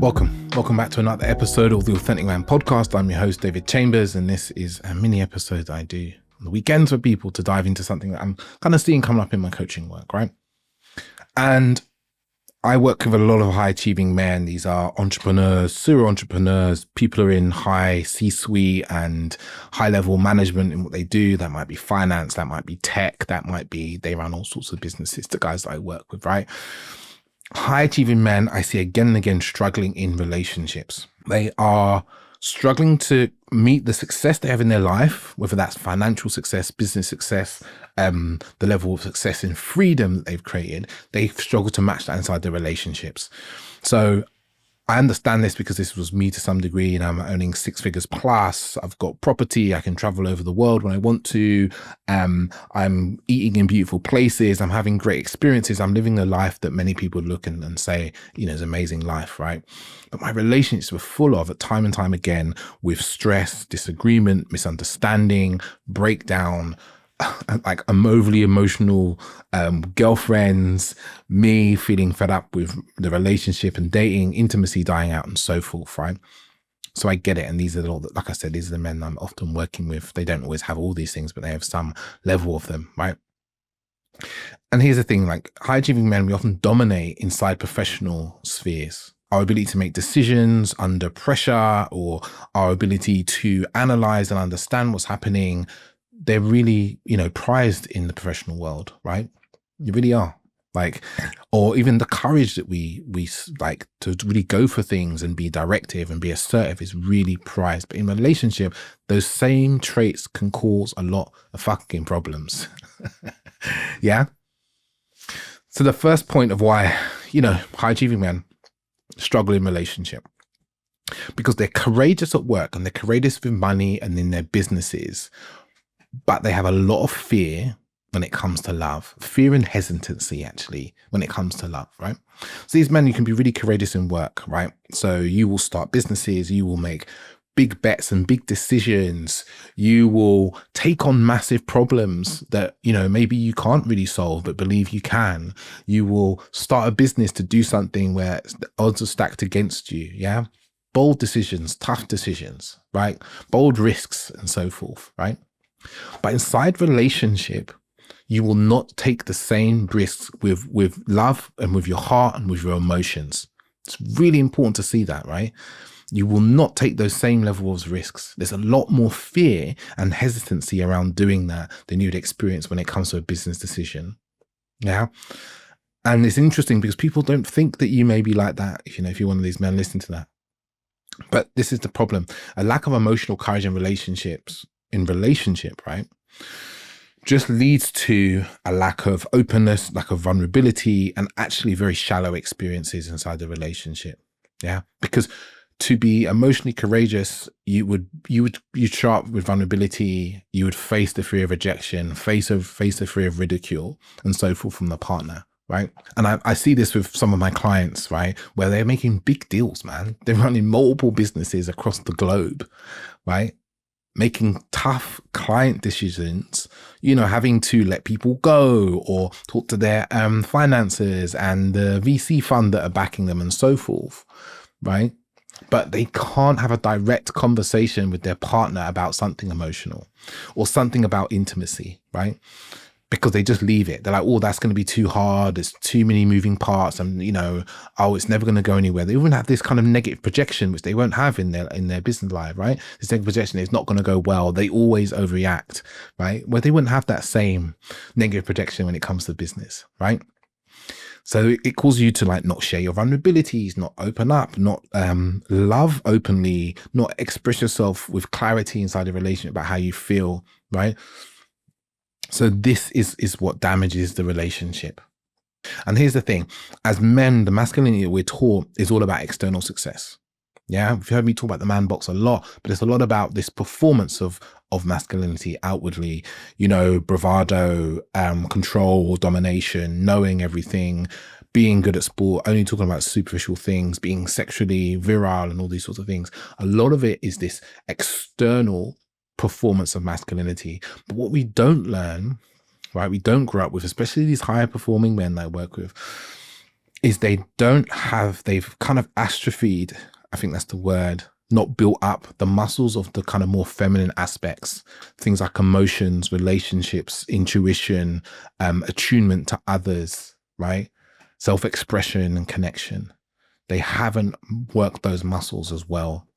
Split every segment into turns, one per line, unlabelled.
Welcome back to another episode of the Authentic Man podcast. I'm your host, David Chambers, and this is a mini episode I do on the weekends for people to dive into something that I'm kind of seeing coming up in my coaching work, right? And I work with a lot of high achieving men. These are entrepreneurs, serial entrepreneurs, people who are in high C-suite and high level management in what they do. That might be finance, that might be tech, that might be, they run all sorts of businesses, the guys that I work with, right? High achieving men I see again and again struggling in relationships. They are struggling to meet the success they have in their life, whether that's financial success, business success, the level of success in freedom that they've created. They struggle to match that inside their relationships. So I understand this because this was me to some degree, and I'm earning six figures plus. I've got property. I can travel over the world when I want to. I'm eating in beautiful places. I'm having great experiences. I'm living a life that many people look and say, you know, is an amazing life, right? But my relationships were full of, at time and time again, with stress, disagreement, misunderstanding, breakdown, like overly emotional girlfriends, me feeling fed up with the relationship and dating, intimacy dying out, and so forth, right? So I get it. And these are all, like I said, these are the men I'm often working with. They don't always have all these things, but they have some level of them, right? And here's the thing, like high achieving men, we often dominate inside professional spheres. Our ability to make decisions under pressure, or our ability to analyze and understand what's happening, they're really, prized in the professional world, right? You really are. Like, or even the courage that we like to really go for things and be directive and be assertive is really prized. But in relationship, those same traits can cause a lot of fucking problems. Yeah. So the first point of why, high achieving men struggle in relationship, because they're courageous at work and they're courageous with money and in their businesses, but they have a lot of fear when it comes to love, fear and hesitancy actually when it comes to love, right? So these men, you can be really courageous in work, right? So you will start businesses, you will make big bets and big decisions. You will take on massive problems that, maybe you can't really solve, but believe you can. You will start a business to do something where the odds are stacked against you. Yeah. Bold decisions, tough decisions, right? Bold risks and so forth, right? But inside relationship, you will not take the same risks with love and with your heart and with your emotions. It's really important to see that, right? You will not take those same levels of risks. There's a lot more fear and hesitancy around doing that than you'd experience when it comes to a business decision. Yeah. And it's interesting because people don't think that you may be like that. If you're one of these men, listen to that. But this is the problem. A lack of emotional courage in relationship, right, just leads to a lack of openness, lack of vulnerability, and actually very shallow experiences inside the relationship. Yeah, because to be emotionally courageous, you show up with vulnerability. You would face the fear of rejection, face the fear of ridicule, and so forth from the partner. Right. And I see this with some of my clients, right, where they're making big deals, man. They're running multiple businesses across the globe, right? Making tough client decisions, having to let people go or talk to their finances and the VC fund that are backing them and so forth, right? But they can't have a direct conversation with their partner about something emotional or something about intimacy, right? Because they just leave it. They're like, oh, that's going to be too hard. There's too many moving parts. And, it's never going to go anywhere. They even have this kind of negative projection, which they won't have in their business life, right? This negative projection is not going to go well. They always overreact, right? Where they wouldn't have that same negative projection when it comes to business, right? So it causes you to not share your vulnerabilities, not open up, not love openly, not express yourself with clarity inside a relationship about how you feel, right? So this is what damages the relationship. And here's the thing, as men, the masculinity that we're taught is all about external success. Yeah, you've heard me talk about the man box a lot, but it's a lot about this performance of masculinity outwardly, bravado, control, domination, knowing everything, being good at sport, only talking about superficial things, being sexually virile and all these sorts of things. A lot of it is this external performance of masculinity. But what we don't learn, right, we don't grow up with, especially these higher performing men that I work with, is they've kind of atrophied, I think that's the word, not built up the muscles of the kind of more feminine aspects, things like emotions, relationships, intuition, attunement to others, right? Self-expression and connection. They haven't worked those muscles as well.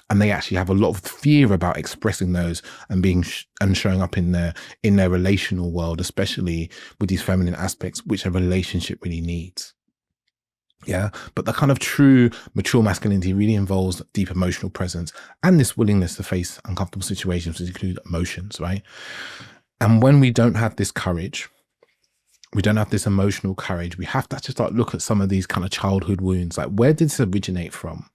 And they actually have a lot of fear about expressing those and being and showing up in their relational world, especially with these feminine aspects, which a relationship really needs. Yeah. But the kind of true mature masculinity really involves deep emotional presence and this willingness to face uncomfortable situations, which include emotions, right? And when we don't have this courage, we don't have this emotional courage, we have to actually start look at some of these kind of childhood wounds. Like, where did this originate from?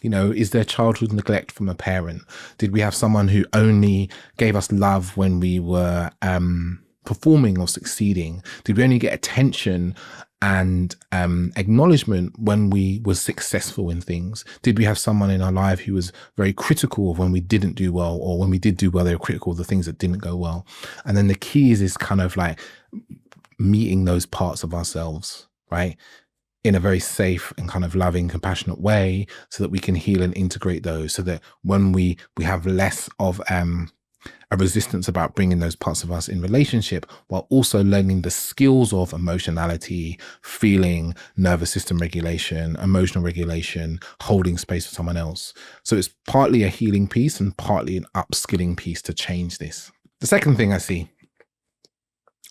You know, is there childhood neglect from a parent? Did we have someone who only gave us love when we were performing or succeeding? Did we only get attention and acknowledgement when we were successful in things? Did we have someone in our life who was very critical of when we didn't do well, or when we did do well, they were critical of the things that didn't go well? And then the key is kind of like meeting those parts of ourselves, right? In a very safe and kind of loving, compassionate way, so that we can heal and integrate those, so that when we have less of a resistance about bringing those parts of us in relationship, while also learning the skills of emotionality, feeling, nervous system regulation, emotional regulation, holding space for someone else. So it's partly a healing piece and partly an upskilling piece to change this. The second thing I see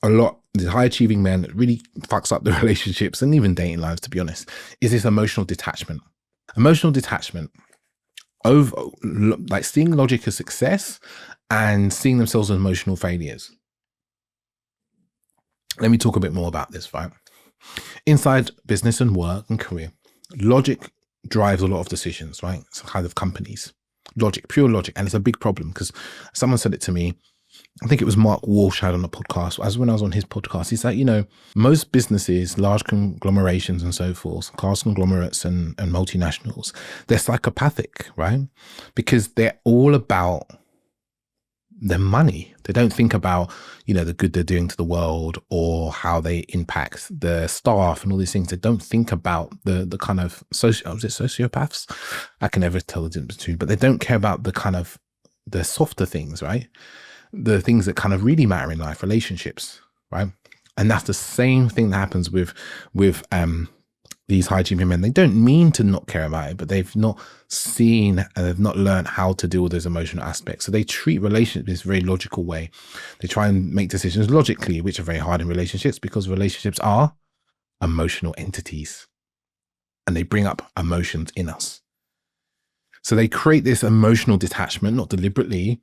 a lot, the high achieving men that really fucks up the relationships and even dating lives, to be honest, is this emotional detachment. Emotional detachment, over like seeing logic as success and seeing themselves as emotional failures. Let me talk a bit more about this, right? Inside business and work and career, logic drives a lot of decisions, right? It's kind of companies. Logic, pure logic. And it's a big problem because someone said it to me. I think it was Mark Walsh had on a podcast. As when I was on his podcast, he's like, you know, most businesses, large conglomerations and so forth, large conglomerates and multinationals, they're psychopathic, right? Because they're all about their money. They don't think about, you know, the good they're doing to the world or how they impact the staff and all these things. They don't think about the kind of sociopaths? I can never tell the difference between, but they don't care about the kind of the softer things, right? The things that kind of really matter in life, relationships, right? And that's the same thing that happens with these high achieving men. They don't mean to not care about it, but they've not seen and they've not learned how to deal with those emotional aspects. So they treat relationships in this very logical way. They try and make decisions logically, which are very hard in relationships because relationships are emotional entities and they bring up emotions in us. So they create this emotional detachment, not deliberately,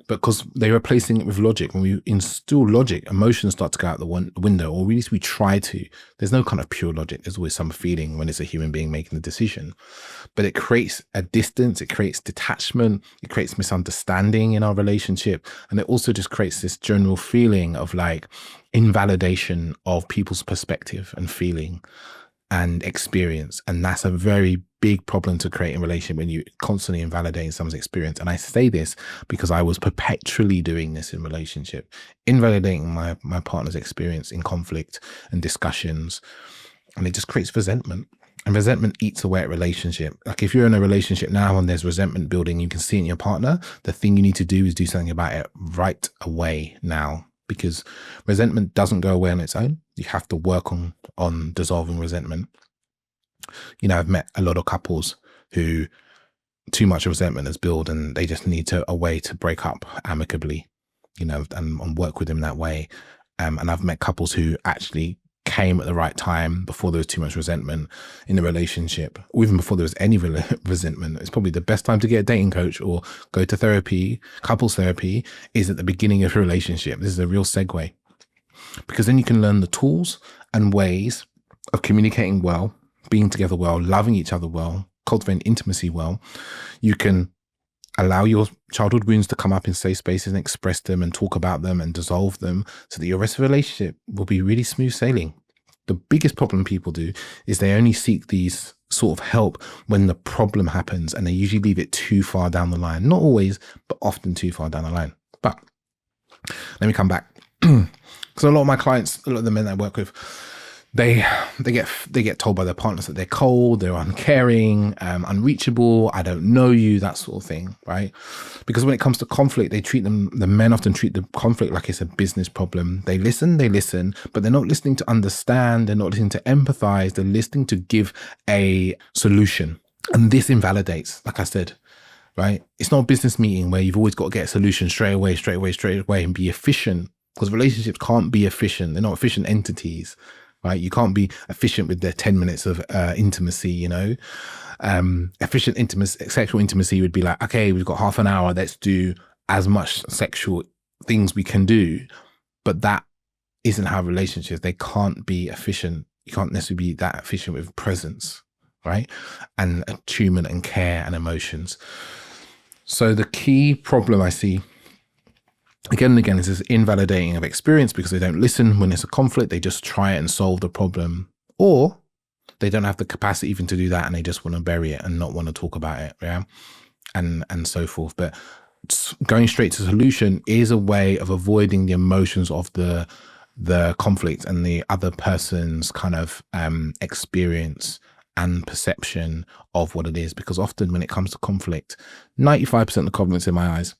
because they're replacing it with logic. When we instill logic, emotions start to go out the window, or at least we try to. There's no kind of pure logic. There's always some feeling when it's a human being making the decision. But it creates a distance, it creates detachment, it creates misunderstanding in our relationship. And it also just creates this general feeling of like invalidation of people's perspective and feeling and experience. And that's a very big problem to create in a relationship when you constantly invalidating someone's experience. And I say this because I was perpetually doing this in relationship, invalidating my partner's experience in conflict and discussions. And it just creates resentment. And resentment eats away at relationship. Like if you're in a relationship now and there's resentment building, you can see it in your partner, the thing you need to do is do something about it right away now. Because resentment doesn't go away on its own. You have to work on dissolving resentment. You know, I've met a lot of couples who too much resentment has built and they just need a way to break up amicably, you know, and work with them that way. And I've met couples who actually came at the right time before there was too much resentment in the relationship, or even before there was any resentment. It's probably the best time to get a dating coach or go to therapy. Couples therapy is at the beginning of a relationship. This is a real segue, because then you can learn the tools and ways of communicating well, being together well, loving each other well, cultivating intimacy well. You can allow your childhood wounds to come up in safe spaces and express them and talk about them and dissolve them so that your rest of the relationship will be really smooth sailing. The biggest problem people do is they only seek these sort of help when the problem happens, and they usually leave it too far down the line. Not always, but often too far down the line. But let me come back. Because a lot of my clients, a lot of the men I work with, they get told by their partners that they're cold, they're uncaring, unreachable, I don't know you, that sort of thing, right? Because when it comes to conflict, the men often treat the conflict like it's a business problem. They listen, but they're not listening to understand, they're not listening to empathize, they're listening to give a solution. And this invalidates, like I said, right? It's not a business meeting where you've always got to get a solution straight away and be efficient, because relationships can't be efficient. They're not efficient entities, right? You can't be efficient with their 10 minutes of intimacy, you know? Efficient sexual intimacy would be like, okay, we've got half an hour, let's do as much sexual things we can do. But that isn't how relationships, they can't be efficient. You can't necessarily be that efficient with presence, right? And attunement and care and emotions. So the key problem I see again and again is this invalidating of experience, because they don't listen when there's a conflict. They just try and solve the problem, or they don't have the capacity even to do that, and they just want to bury it and not want to talk about it, yeah, and so forth. But going straight to solution is a way of avoiding the emotions of the conflict and the other person's kind of experience and perception of what it is. Because often when it comes to conflict, 95% of the conflicts in my eyes,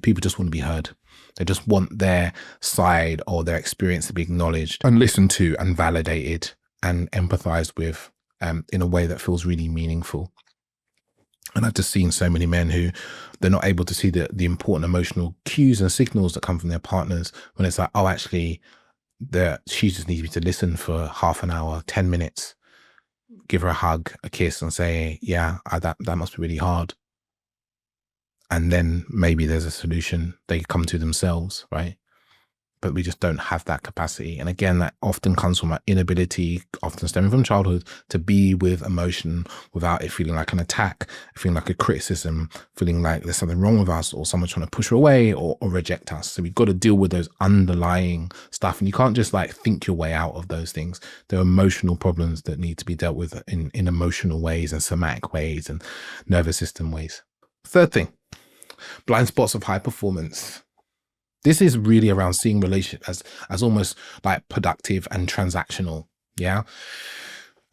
people just want to be heard. They just want their side or their experience to be acknowledged and listened to and validated and empathized with in a way that feels really meaningful. And I've just seen so many men who they're not able to see the important emotional cues and signals that come from their partners, when it's like, oh, actually, she just needs me to listen for half an hour, 10 minutes, give her a hug, a kiss, and say, yeah, that must be really hard. And then maybe there's a solution they come to themselves, right? But we just don't have that capacity. And again, that often comes from our inability, often stemming from childhood, to be with emotion without it feeling like an attack, feeling like a criticism, feeling like there's something wrong with us, or someone trying to push her away or reject us. So we've got to deal with those underlying stuff. And you can't just like think your way out of those things. There are emotional problems that need to be dealt with in emotional ways and somatic ways and nervous system ways. Third thing, blind spots of high performance. This is really around seeing relationship as almost like productive and transactional. Yeah.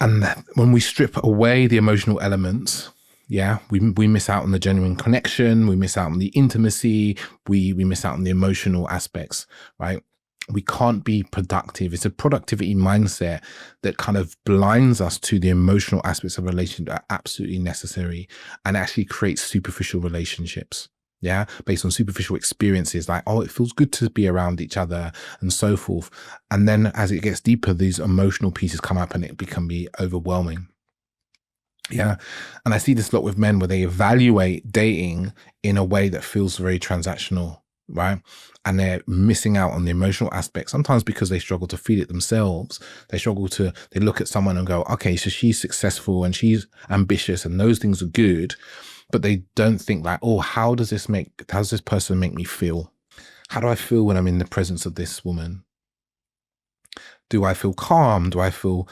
And when we strip away the emotional elements, yeah, we miss out on the genuine connection. We miss out on the intimacy. We miss out on the emotional aspects, right? We can't be productive. It's a productivity mindset that kind of blinds us to the emotional aspects of a relationship that are absolutely necessary, and actually creates superficial relationships. Yeah, based on superficial experiences, like, oh, it feels good to be around each other and so forth. And then as it gets deeper, these emotional pieces come up and it can be overwhelming. Yeah. And I see this a lot with men, where they evaluate dating in a way that feels very transactional, right? And they're missing out on the emotional aspect, sometimes because they struggle to feel it themselves. They look at someone and go, okay, so she's successful and she's ambitious and those things are good. But they don't think like, oh, how does this person make me feel? How do I feel when I'm in the presence of this woman? Do I feel calm? Do I feel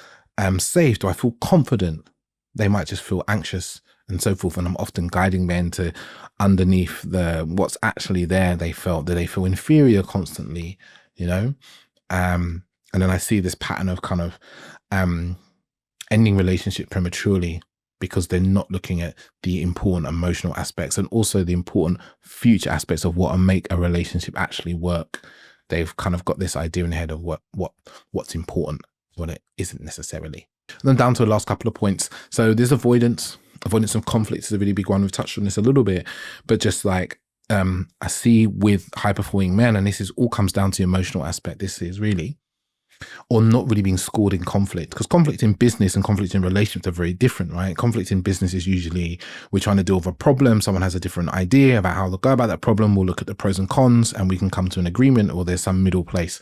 safe? Do I feel confident? They might just feel anxious and so forth. And I'm often guiding men to underneath what's actually there. Do they feel inferior constantly, you know? And then I see this pattern of kind of ending relationship prematurely, because they're not looking at the important emotional aspects and also the important future aspects of what make a relationship actually work. They've kind of got this idea in their head of what's important, what it isn't necessarily. And then down to the last couple of points. So there's avoidance of conflict is a really big one. We've touched on this a little bit, but just like I see with high performing men, and this is all comes down to the emotional aspect. This is really, or not really being scored in conflict, because conflict in business and conflict in relationships are very different, right? Conflict in business is usually we're trying to deal with a problem. Someone has a different idea about how to go about that problem. We'll look at the pros and cons and we can come to an agreement, or there's some middle place.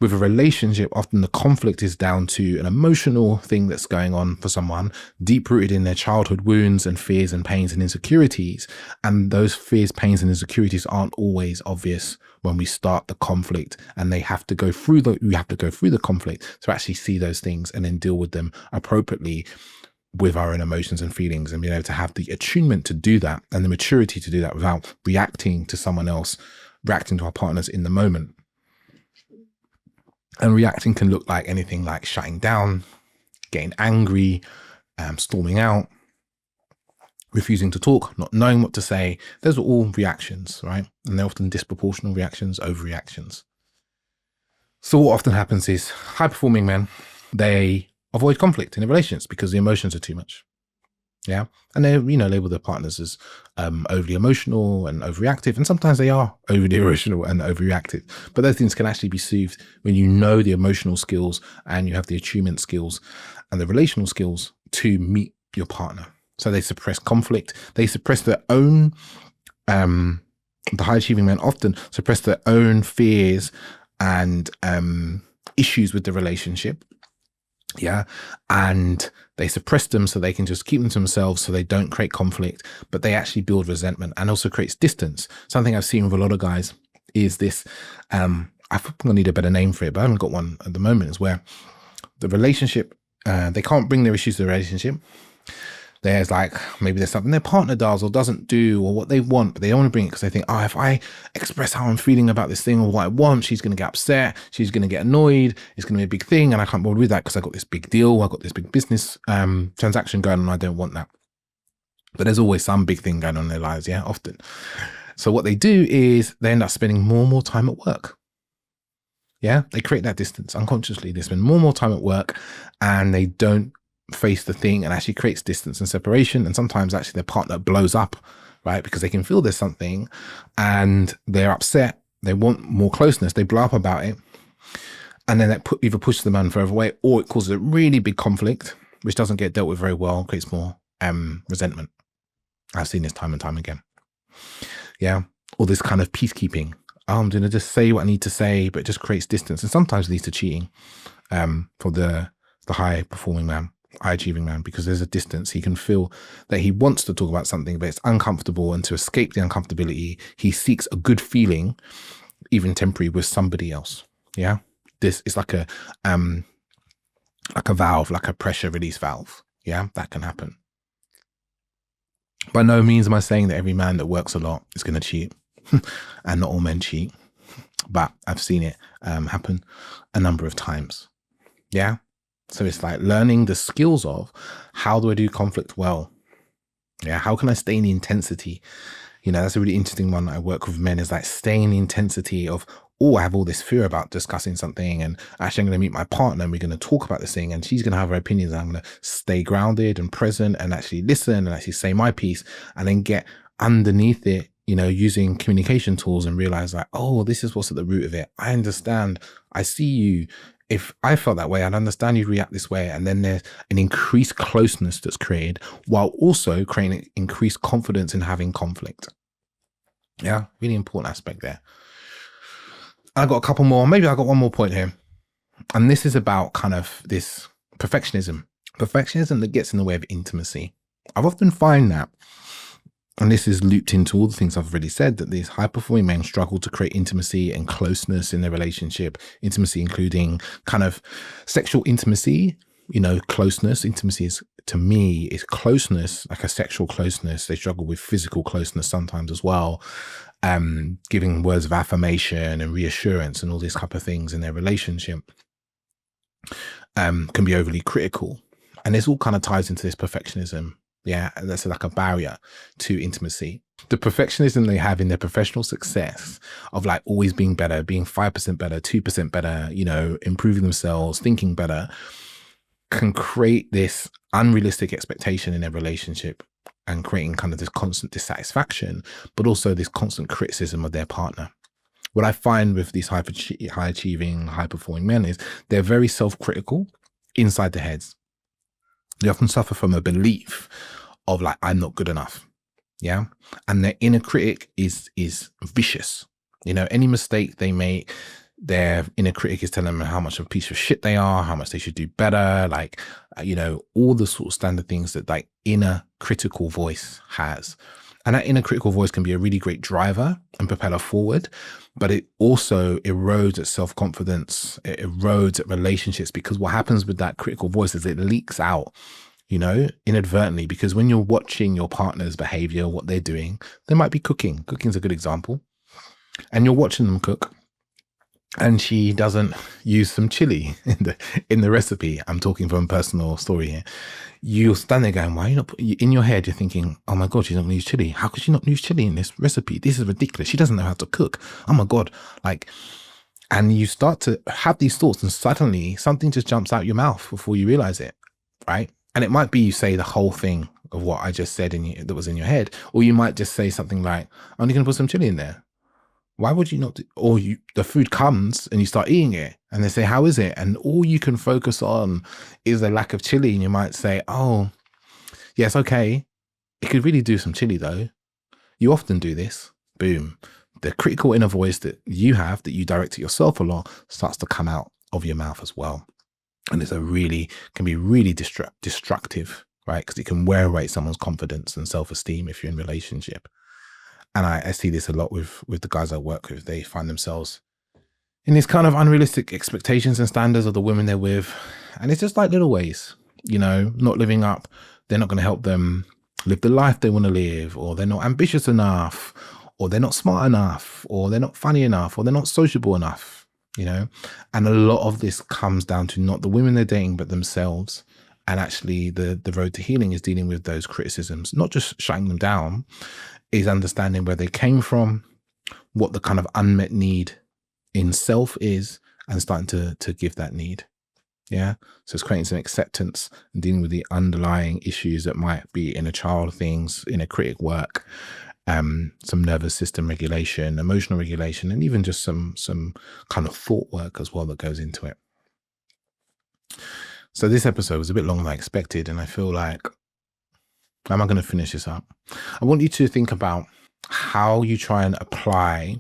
With a relationship, often the conflict is down to an emotional thing that's going on for someone, deep rooted in their childhood wounds and fears and pains and insecurities. And those fears, pains and insecurities aren't always obvious when we start the conflict, and we have to go through the conflict to actually see those things and then deal with them appropriately with our own emotions and feelings, and being able to have the attunement to do that and the maturity to do that without reacting to someone else, reacting to our partners in the moment. And reacting can look like anything like shutting down, getting angry, storming out, refusing to talk, not knowing what to say. Those are all reactions, right? And they're often disproportional reactions, overreactions. So what often happens is high-performing men, they avoid conflict in their relations because the emotions are too much. Yeah. And they, label their partners as overly emotional and overreactive. And sometimes they are overly emotional and overreactive. But those things can actually be soothed when you know the emotional skills and you have the attunement skills and the relational skills to meet your partner. So they suppress conflict. They suppress their own, the high achieving men often suppress their own fears and issues with the relationship. Yeah. And they suppress them so they can just keep them to themselves so they don't create conflict, but they actually build resentment and also creates distance. Something I've seen with a lot of guys is this, I think I need a better name for it, but I haven't got one at the moment, is where the relationship, they can't bring their issues to the relationship. There's like, maybe there's something their partner does or doesn't do or what they want, but they don't want to bring it because they think, if I express how I'm feeling about this thing or what I want, she's going to get upset. She's going to get annoyed. It's going to be a big thing. And I can't bother with that because I got this big deal. I got this big business transaction going on. I don't want that. But there's always some big thing going on in their lives. Yeah, often. So what they do is they end up spending more and more time at work. Yeah, they create that distance unconsciously. They spend more and more time at work and they don't face the thing, and actually creates distance and separation. And sometimes actually their partner blows up, right? Because they can feel there's something and they're upset. They want more closeness. They blow up about it. And then that either pushes the man further away or it causes a really big conflict, which doesn't get dealt with very well, creates more resentment. I've seen this time and time again. Yeah. Or this kind of peacekeeping. I'm going to just say what I need to say, but it just creates distance and sometimes leads to cheating for the high performing man. High achieving man, because there's a distance. He can feel that he wants to talk about something, but it's uncomfortable. And to escape the uncomfortability, he seeks a good feeling, even temporary, with somebody else. Yeah. This is like a valve, like a pressure release valve. Yeah. That can happen. By no means am I saying that every man that works a lot is going to cheat and not all men cheat, but I've seen it happen a number of times. Yeah. So it's like learning the skills of how do I do conflict well? Yeah. How can I stay in the intensity? That's a really interesting one that I work with men, is like staying in the intensity of, I have all this fear about discussing something and actually I'm going to meet my partner and we're going to talk about this thing and she's going to have her opinions and I'm going to stay grounded and present and actually listen and actually say my piece and then get underneath it, using communication tools and realize like, this is what's at the root of it. I understand. I see you. If I felt that way, I'd understand you'd react this way. And then there's an increased closeness that's created while also creating increased confidence in having conflict. Yeah, really important aspect there. I got a couple more. Maybe I got one more point here. And this is about kind of this perfectionism that gets in the way of intimacy. I've often find that, and this is looped into all the things I've already said, that these high-performing men struggle to create intimacy and closeness in their relationship. Intimacy including kind of sexual intimacy, closeness. Intimacy is, to me, is closeness, like a sexual closeness. They struggle with physical closeness sometimes as well. Giving words of affirmation and reassurance and all these type of things in their relationship can be overly critical. And this all kind of ties into this perfectionism. Yeah, and that's like a barrier to intimacy. The perfectionism they have in their professional success of like always being better, being 5% better, 2% better, improving themselves, thinking better, can create this unrealistic expectation in their relationship and creating kind of this constant dissatisfaction, but also this constant criticism of their partner. What I find with these high achieving, high performing men is they're very self-critical inside their heads. They often suffer from a belief of like, I'm not good enough. Yeah. And their inner critic is vicious. Any mistake they make, their inner critic is telling them how much of a piece of shit they are, how much they should do better. Like, all the sort of standard things that like inner critical voice has. And that inner critical voice can be a really great driver and propeller forward, but it also erodes at self-confidence. It erodes at relationships, because what happens with that critical voice is it leaks out, inadvertently, because when you're watching your partner's behavior, what they're doing, they might be cooking. Cooking's a good example. And you're watching them cook and she doesn't use some chili in the recipe. I'm talking from personal story here. You'll stand there going, why are you not in your head? You're thinking, oh my God, she's not going to use chili. How could she not use chili in this recipe? This is ridiculous. She doesn't know how to cook. Oh my God. Like, and you start to have these thoughts, and suddenly something just jumps out your mouth before you realize it. Right. And it might be you say the whole thing of what I just said that was in your head, or you might just say something like, I'm only going to put some chili in there. Why would you not or the food comes and you start eating it and they say, how is it? And all you can focus on is the lack of chili. And you might say, oh, yes, okay. It could really do some chili though. You often do this. Boom. The critical inner voice that you have, that you direct at yourself a lot, starts to come out of your mouth as well. And it's can be really destructive, right? Because it can wear away someone's confidence and self-esteem if you're in a relationship. And I see this a lot with the guys I work with. They find themselves in these kind of unrealistic expectations and standards of the women they're with. And it's just like little ways, not living up. They're not going to help them live the life they want to live, or they're not ambitious enough, or they're not smart enough, or they're not funny enough, or they're not sociable enough, And a lot of this comes down to not the women they're dating, but themselves. And actually the road to healing is dealing with those criticisms, not just shutting them down, is understanding where they came from, what the kind of unmet need in self is, and starting to give that need. Yeah. So it's creating some acceptance and dealing with the underlying issues that might be in a child, things in a critic work, some nervous system regulation, emotional regulation, and even just some kind of thought work as well that goes into it. So this episode was a bit longer than I expected, and I feel like, how am I going to finish this up? I want you to think about how you try and apply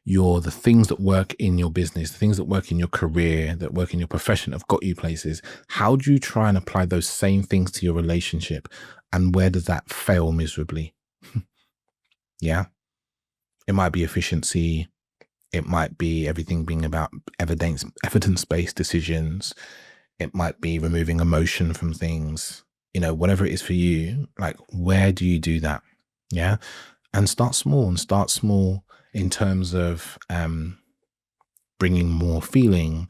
the things that work in your business, the things that work in your career, that work in your profession, have got you places. How do you try and apply those same things to your relationship? And where does that fail miserably? Yeah. It might be efficiency. It might be everything being about evidence-based decisions. It might be removing emotion from things. Whatever it is for you, like, where do you do that? Yeah. And start small in terms of bringing more feeling,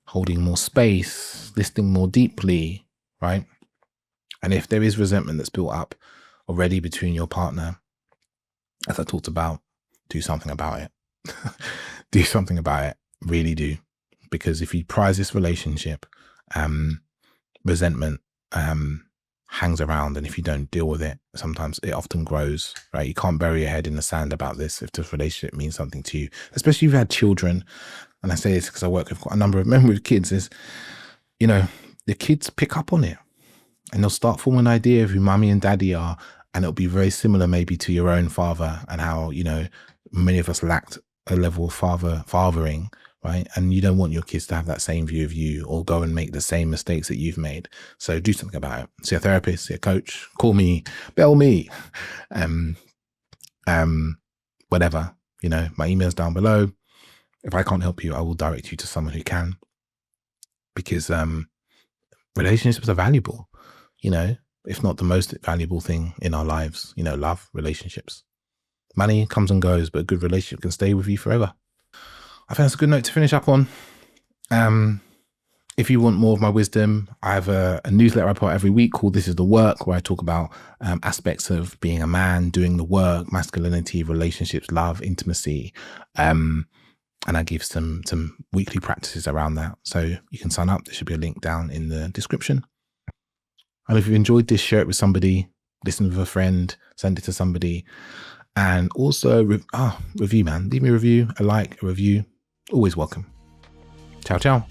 holding more space, listening more deeply, right? And if there is resentment that's built up already between your partner, as I talked about, do something about it. Do something about it. Really do. Because if you prize this relationship, resentment hangs around, and if you don't deal with it, sometimes it often grows, right? You can't bury your head in the sand about this if this relationship means something to you, especially if you've had children. And I say this because I work with quite a number of men with kids, is, the kids pick up on it, and they'll start forming an idea of who mummy and daddy are, and it'll be very similar maybe to your own father, and how, many of us lacked a level of fathering, right? And you don't want your kids to have that same view of you, or go and make the same mistakes that you've made. So do something about it. See a therapist, see a coach, call me, bell me, whatever, my email's down below. If I can't help you, I will direct you to someone who can, because relationships are valuable, if not the most valuable thing in our lives, love, relationships. Money comes and goes, but a good relationship can stay with you forever. I think that's a good note to finish up on. If you want more of my wisdom, I have a newsletter I put out every week called This Is the Work, where I talk about aspects of being a man, doing the work, masculinity, relationships, love, intimacy. And I give some weekly practices around that. So you can sign up. There should be a link down in the description. And if you've enjoyed this, share it with somebody, listen with a friend, send it to somebody. And also, review, man. Leave me a review, a like, a review. Always welcome. Ciao, ciao.